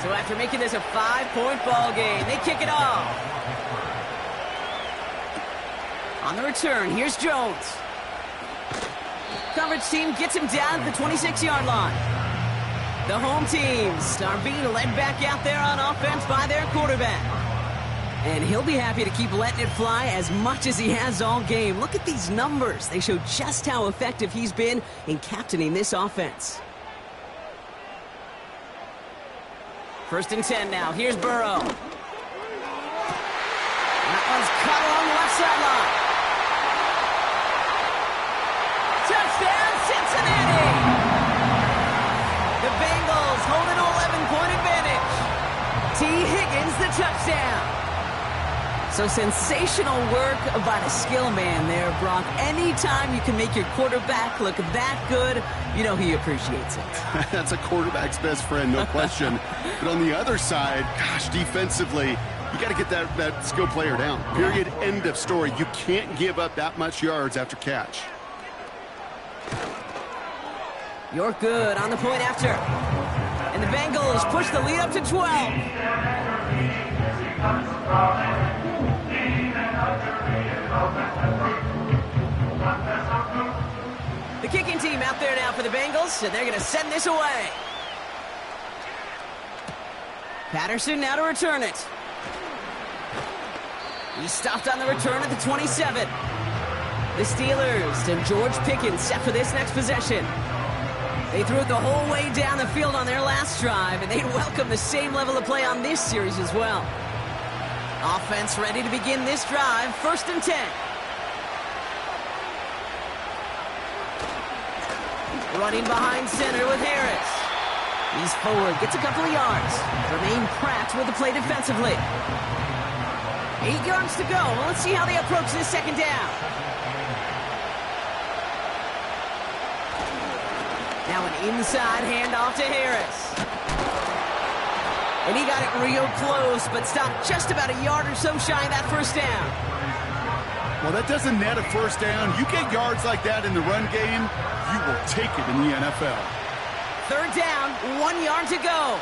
So after making this a 5-point ball game, they kick it off. On the return, here's Jones. Coverage team gets him down at the 26-yard line. The home teams are being led back out there on offense by their quarterback. And he'll be happy to keep letting it fly as much as he has all game. Look at these numbers. They show just how effective he's been in captaining this offense. 1st and 10 now. Here's Burrow. That one's caught along the left sideline. Touchdown, Cincinnati! The Bengals hold an 11-point advantage. T. Higgins, the touchdown. So sensational work by the skill man there, Brock. Anytime you can make your quarterback look that good, you know he appreciates it. That's a quarterback's best friend, no question. But on the other side, gosh, defensively, You got to get that skill player down. Period. End of story. You can't give up that much yards after catch. You're good on the point after. And the Bengals push the lead up to 12. The kicking team out there now for the Bengals, and they're going to send this away. Patterson now to return it. He stopped on the return at the 27. The Steelers and George Pickens set for this next possession. They threw it the whole way down the field on their last drive, and they'd welcome the same level of play on this series as well. Offense ready to begin this drive, 1st and 10. Running behind center with Harris. He's forward, gets a couple of yards. Remain Pratt with the play defensively. 8 yards to go. Well, let's see how they approach this 2nd down. Now an inside handoff to Harris. And he got it real close, but stopped just about a yard or so shy of that 1st down. Well, that doesn't net a 1st down. You get yards like that in the run game, you will take it in the NFL. 3rd down, 1 yard to go.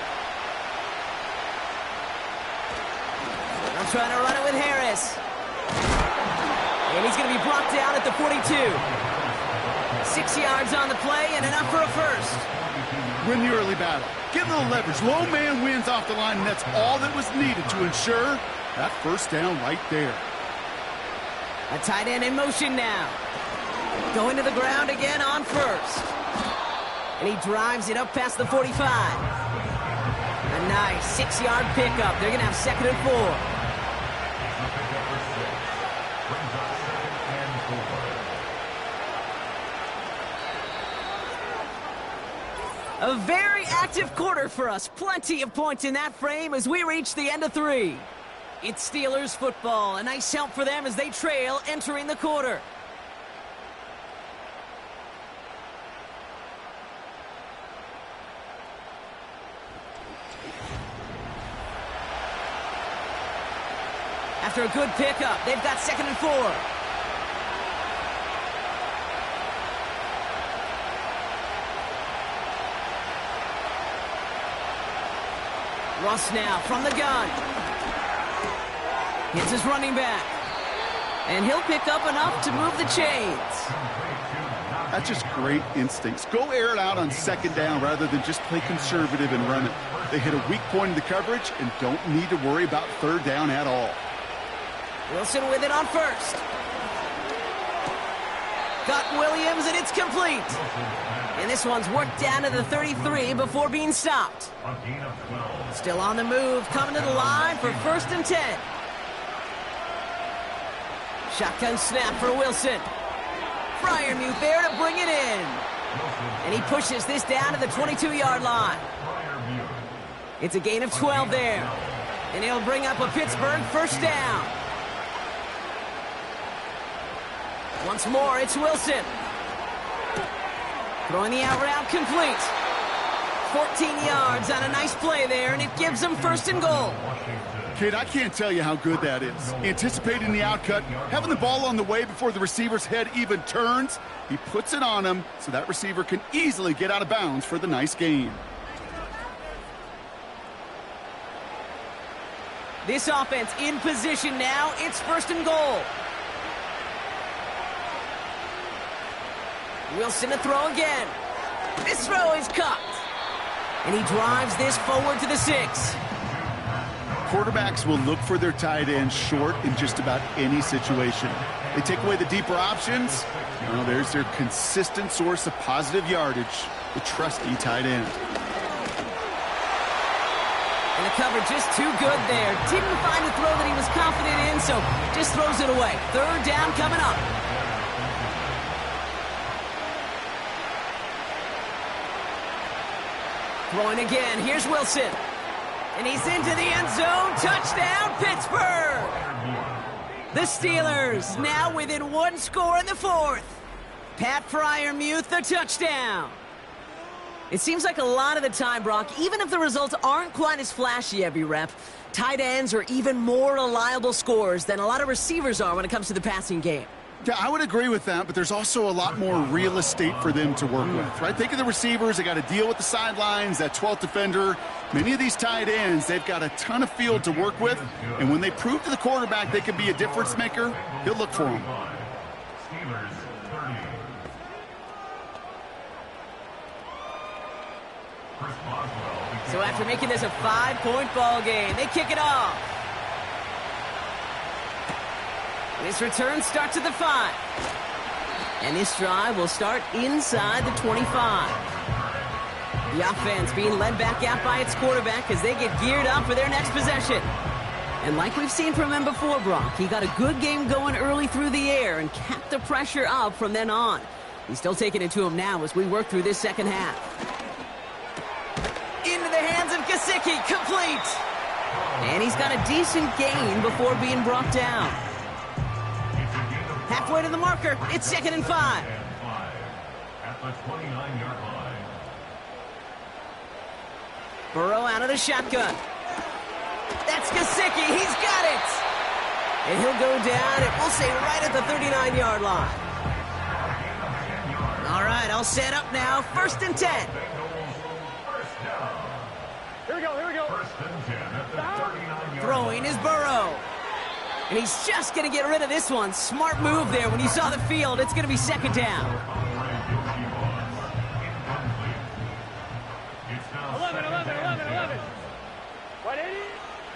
I'm trying to run it with Harris. And he's going to be brought down at the 42. 6 yards on the play and enough for a 1st. Win the early battle. Get a little leverage. Low man wins off the line, and that's all that was needed to ensure that 1st down right there. A tight end in motion now. Going to the ground again on 1st. And he drives it up past the 45. A nice 6-yard pickup. They're going to have 2nd and 4. A very active quarter for us. Plenty of points in that frame as we reach the end of 3. It's Steelers football. A nice help for them as they trail entering the quarter. After a good pickup, they've got 2nd and 4. Russ now from the gun. Hits his running back. And he'll pick up enough to move the chains. That's just great instincts. Go air it out on 2nd down rather than just play conservative and run it. They hit a weak point in the coverage and don't need to worry about 3rd down at all. Wilson with it on 1st. Got Williams, and it's complete. And this one's worked down to the 33 before being stopped. Still on the move, coming to the line for 1st and 10. Shotgun snap for Wilson. Freiermuth there to bring it in. And he pushes this down to the 22-yard line. It's a gain of 12 there. And he'll bring up a Pittsburgh 1st down. Once more, it's Wilson. Throwing the out route complete. 14 yards on a nice play there, and it gives them 1st and goal. Kid, I can't tell you how good that is. Anticipating the outcut, having the ball on the way before the receiver's head even turns. He puts it on him so that receiver can easily get out of bounds for the nice gain. This offense in position now. It's 1st and goal. Wilson to throw again. This throw is caught. And he drives this forward to the 6. Quarterbacks will look for their tight end short in just about any situation. They take away the deeper options. Well, there's their consistent source of positive yardage, the trusty tight end. And the coverage just too good there. Didn't find a throw that he was confident in, so just throws it away. 3rd down coming up. Throwing again. Here's Wilson. And he's into the end zone. Touchdown, Pittsburgh! The Steelers now within 1 score in the 4th. Pat Freiermuth, the touchdown. It seems like a lot of the time, Brock, even if the results aren't quite as flashy every rep, tight ends are even more reliable scorers than a lot of receivers are when it comes to the passing game. Yeah, I would agree with that, but there's also a lot more real estate for them to work with, right? Think of the receivers. They got to deal with the sidelines, that 12th defender. Many of these tight ends, they've got a ton of field to work with, and when they prove to the quarterback they can be a difference maker, he'll look for them. Steelers 30. Chris Boswell. So after making this a 5-point ball game, they kick it off. This return starts at the 5. And this drive will start inside the 25. The offense being led back out by its quarterback as they get geared up for their next possession. And like we've seen from him before, Brock, he got a good game going early through the air and kept the pressure up from then on. He's still taking it to him now as we work through this second half. Into the hands of Gesicki, complete. And he's got a decent gain before being brought down. Halfway to the marker, it's 2nd and 5. At the 29-yard line. Burrow out of the shotgun. That's Gesicki, he's got it! And he'll go down, and we'll say right at the 39-yard line. All right, all set up now, 1st and 10. Here we go, here we go. First and 10 at the 39-yard Throwing is Burrow. And he's just going to get rid of this one. Smart move there. When you saw the field, it's going to be 2nd down. 11. 180.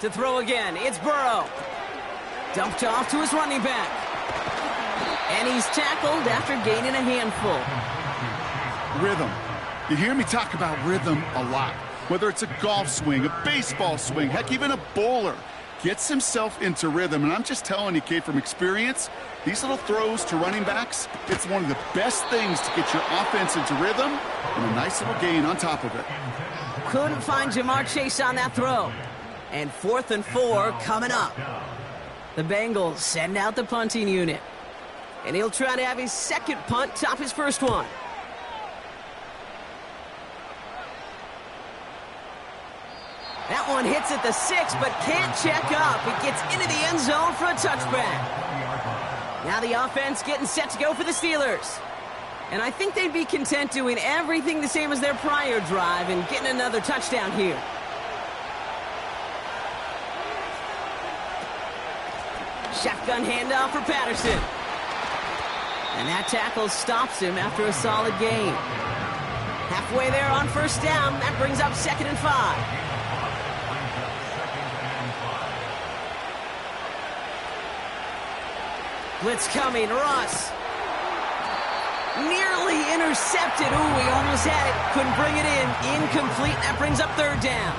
To throw again, it's Burrow. Dumped off to his running back. And he's tackled after gaining a handful. Rhythm. You hear me talk about rhythm a lot. Whether it's a golf swing, a baseball swing, heck, even a bowler. Gets himself into rhythm, and I'm just telling you, Kate, from experience, these little throws to running backs, it's one of the best things to get your offense into rhythm and a nice little gain on top of it. Couldn't find Jamar Chase on that throw. And 4th and 4 coming up. The Bengals send out the punting unit. And he'll try to have his second punt top his first one. That one hits at the 6, but can't check up. It gets into the end zone for a touchback. Now the offense getting set to go for the Steelers. And I think they'd be content doing everything the same as their prior drive and getting another touchdown here. Shotgun handoff for Patterson. And that tackle stops him after a solid gain. Halfway there on 1st down, that brings up 2nd and 5. Blitz coming, Ross. Nearly intercepted. Ooh, he almost had it. Couldn't bring it in. Incomplete. That brings up 3rd down.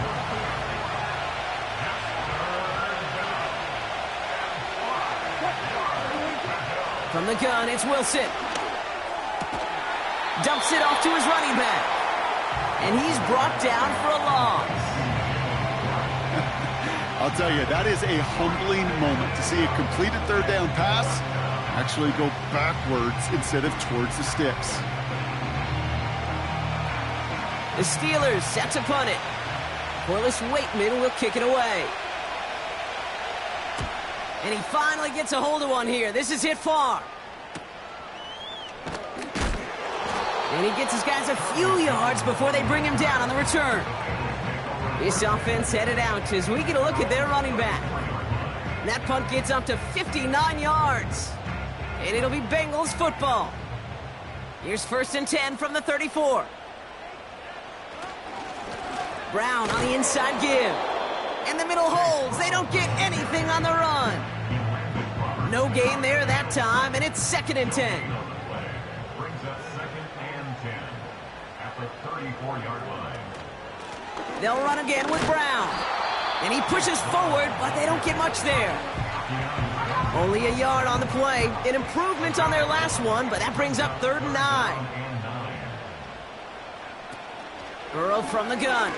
From the gun, it's Wilson. Dumps it off to his running back. And he's brought down for a loss. I'll tell you, that is a humbling moment to see a completed 3rd down pass actually go backwards instead of towards the sticks. The Steelers set to punt it. Corliss Waitman will kick it away. And he finally gets a hold of one here. This is hit far. And he gets his guys a few yards before they bring him down on the return. This offense headed out as we get a look at their running back. And that punt gets up to 59 yards. And it'll be Bengals football. Here's 1st and 10 from the 34. Brown on the inside give. And the middle holds. They don't get anything on the run. No gain there that time, and it's 2nd and 10. Brings up 2nd and 10 at the 34-yard line. They'll run again with Brown. And he pushes forward, but they don't get much there. Only a yard on the play. An improvement on their last one, but that brings up 3rd and 9. Burrow from the gun.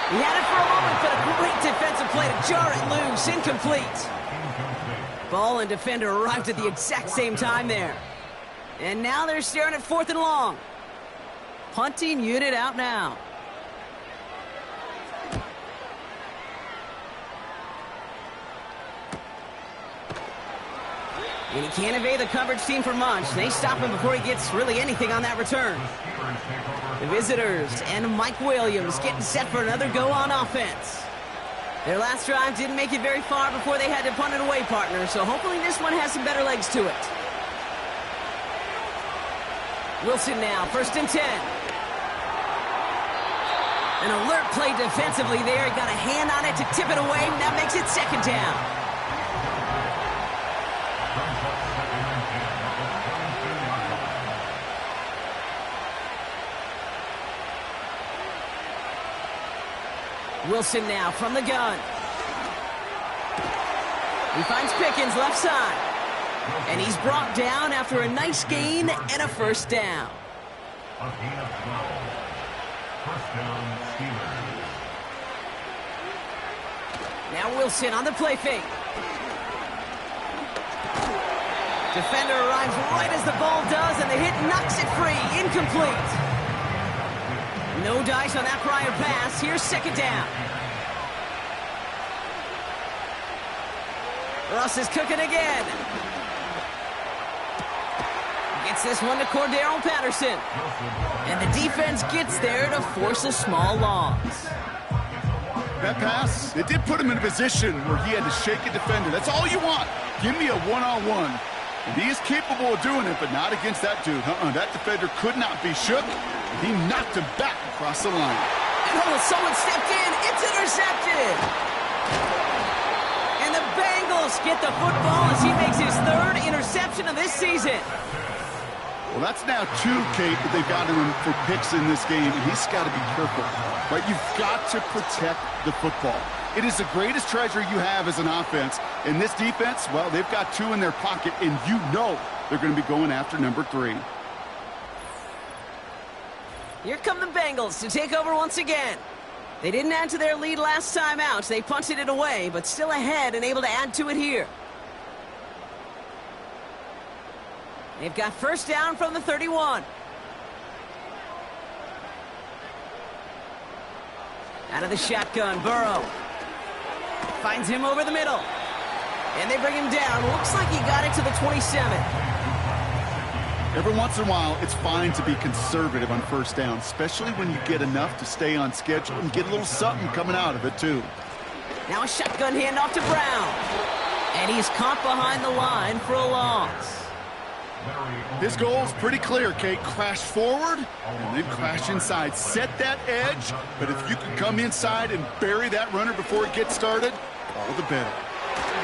He had it for a moment, but a great defensive play to jar it loose. Incomplete. Ball and defender arrived at the exact same time there. And now they're staring at 4th and long. punting unit out now. And he can't evade the coverage team for much. They stop him before he gets really anything on that return. The visitors and Mike Williams getting set for another go on offense. Their last drive didn't make it very far before they had to punt it away, partner, so hopefully this one has some better legs to it. Wilson now, 1st and 10. An alert play defensively there. He got a hand on it to tip it away, and that makes it 2nd down. Wilson now from the gun. He finds Pickens left side. And he's brought down after a nice gain and a 1st down. A gain of 12. 1st down, Steelers. Now Wilson on the play fake. Defender arrives right as the ball does, and the hit knocks it free. Incomplete. No dice on that prior pass. Here's 2nd down. Russ is cooking again. Gets this one to Cordero Patterson. And the defense gets there to force a small loss. That pass, it did put him in a position where he had to shake a defender. That's all you want. Give me a one-on-one. And he is capable of doing it, but not against that dude. That defender could not be shook. He knocked him back across the line. And someone stepped in. It's intercepted. And the Bengals get the football as he makes his 3rd interception of this season. Well, that's now 2, Kate, that they've got him for picks in this game, and he's got to be careful. Right? You've got to protect the football. It is the greatest treasure you have as an offense. And this defense, well, they've got 2 in their pocket, and you know they're going to be going after number 3. Here come the Bengals to take over once again. They didn't add to their lead last time out. They punted it away, but still ahead and able to add to it here. They've got 1st down from the 31. Out of the shotgun, Burrow. Finds him over the middle. And they bring him down. Looks like he got it to the 27. Every once in a while, it's fine to be conservative on 1st down, especially when you get enough to stay on schedule and get a little something coming out of it, too. Now a shotgun handoff to Brown. And he's caught behind the line for a loss. His goal is pretty clear, Kate. Crash forward and then crash inside. Set that edge, but if you can come inside and bury that runner before it gets started, all the better.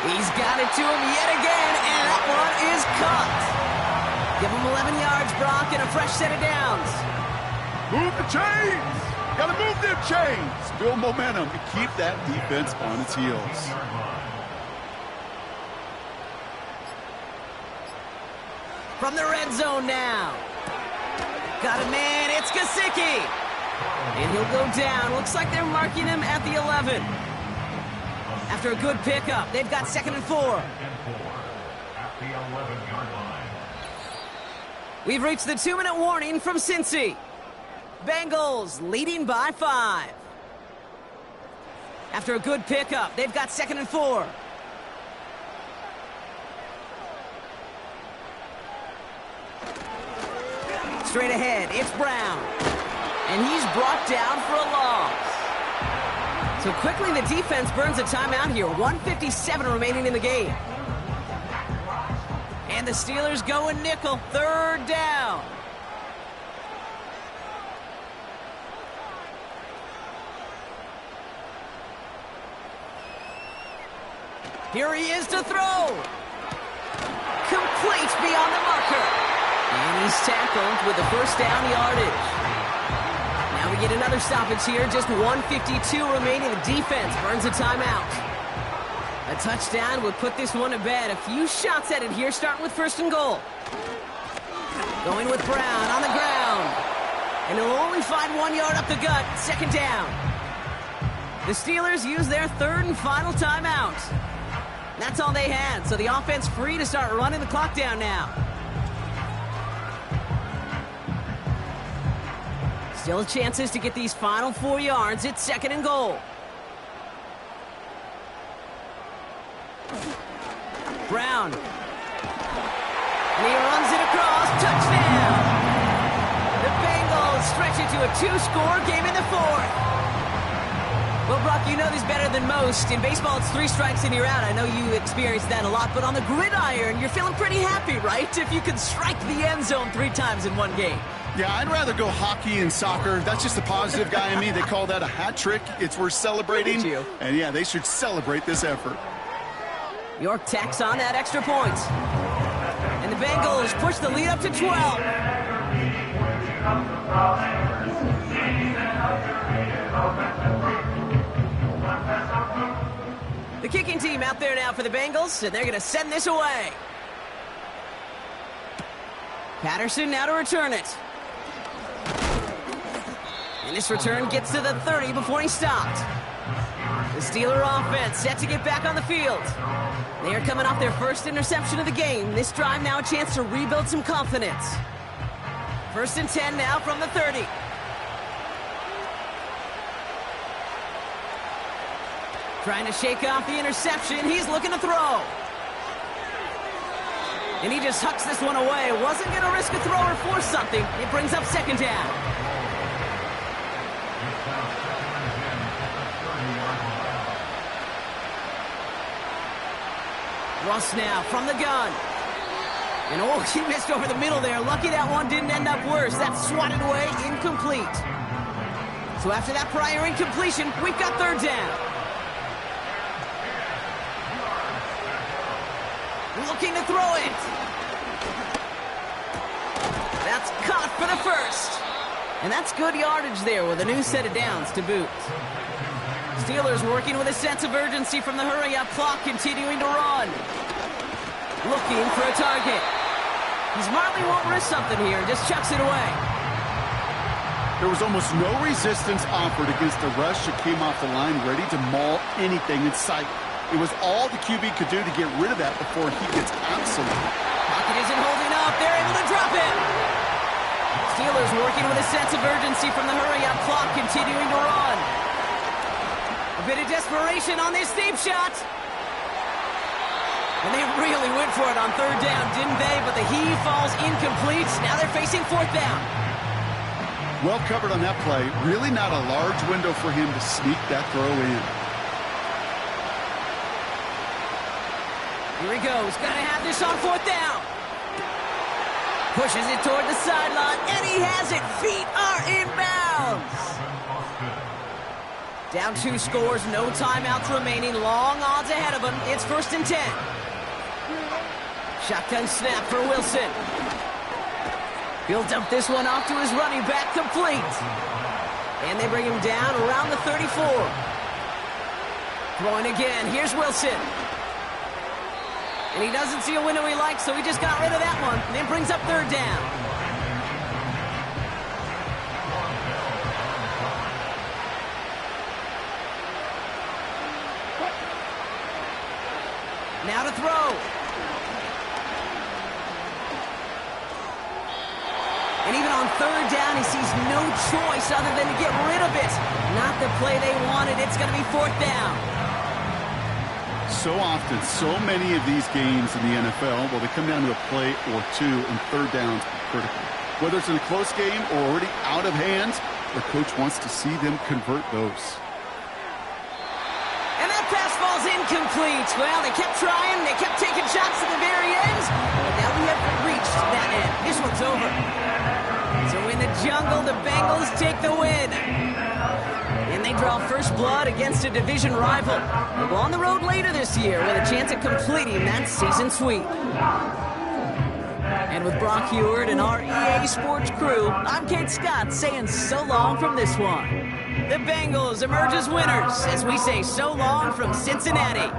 He's got it to him yet again, and that one is caught. Give him 11 yards, Brock, and a fresh set of downs. Move the chains! Gotta move them chains! Build momentum to keep that defense on its heels. From the red zone now. Got a man, it's Gesicki. And he'll go down. Looks like they're marking him at the 11. After a good pickup, they've got 2nd and 4. At the 11-yard line. We've reached the 2-minute warning from Cincy. Bengals leading by 5. After a good pickup, they've got 2nd and 4. Straight ahead, it's Brown. And he's brought down for a loss. So quickly the defense burns a timeout here. 1:57 remaining in the game. And the Steelers go in nickel. 3rd down. Here he is to throw. Complete beyond the marker. And he's tackled with the 1st down yardage. Now we get another stoppage here. Just 1:52 remaining. The defense burns a timeout. A touchdown would put this one to bed. A few shots at it here, starting with 1st and goal. Going with Brown on the ground. And he'll only find 1 yard up the gut. 2nd down. The Steelers use their 3rd and final timeout. That's all they had, so the offense free to start running the clock down now. Still chances to get these final 4 yards. It's 2nd and goal. Brown. And he runs it across. Touchdown! The Bengals stretch it to a 2-score game in the 4th. Well, Brock, you know this better than most. In baseball, it's 3 strikes and you're out. I know you experienced that a lot, but on the gridiron, you're feeling pretty happy, right? If you can strike the end zone 3 times in one game. Yeah, I'd rather go hockey and soccer. That's just the positive guy in me. They call that a hat trick. It's worth celebrating. And yeah, they should celebrate this effort. York tacks on that extra point. And the Bengals push the lead up to 12. The kicking team out there now for the Bengals, and they're going to send this away. Patterson now to return it. And this return gets to the 30 before he stopped. The Steeler offense set to get back on the field. They are coming off their first interception of the game. This drive now a chance to rebuild some confidence. 1st and 10 now from the 30. Trying to shake off the interception. He's looking to throw. And he just hucks this one away. Wasn't going to risk a throw or force something. It brings up 2nd down. Russ now from the gun. And oh, he missed over the middle there. Lucky that one didn't end up worse. That's swatted away, incomplete. So after that prior incompletion, we've got 3rd down. Looking to throw it. That's caught for the 1st. And that's good yardage there with a new set of downs to boot. Steelers working with a sense of urgency from the hurry-up clock, continuing to run. Looking for a target. He smartly won't risk something here and just chucks it away. There was almost no resistance offered against the rush that came off the line, ready to maul anything in sight. It was all the QB could do to get rid of that before he gets absolute. Pocket isn't holding up. They're able to drop him. Steelers working with a sense of urgency from the hurry-up clock, continuing to run. A bit of desperation on this deep shot. And they really went for it on 3rd down, didn't they? But the heave falls incomplete. Now they're facing 4th down. Well covered on that play. Really not a large window for him to sneak that throw in. Here he goes. Got to have this on 4th down. Pushes it toward the sideline, and he has it. Feet are inbounds. Down 2 scores, no timeouts remaining. Long odds ahead of him. It's 1st and 10. Shotgun snap for Wilson. He'll dump this one off to his running back, complete. And they bring him down around the 34. Throwing again. Here's Wilson. And he doesn't see a window he likes, so he just got rid of that one. And it brings up 3rd down. Now to throw. And even on 3rd down, he sees no choice other than to get rid of it. Not the play they wanted. It's going to be 4th down. So often, so many of these games in the NFL, well, they come down to a play or 2, and 3rd downs are critical. Whether it's in a close game or already out of hand, the coach wants to see them convert those. And that pass falls incomplete. Well, they kept trying. They kept taking shots to the very end. But now we have reached that end. This one's over. So in the jungle, the Bengals take the win. And they draw first blood against a division rival. They'll go on the road later this year with a chance at completing that season sweep. And with Brock Heward and our EA Sports crew, I'm Kate Scott saying so long from this one. The Bengals emerge as winners as we say so long from Cincinnati.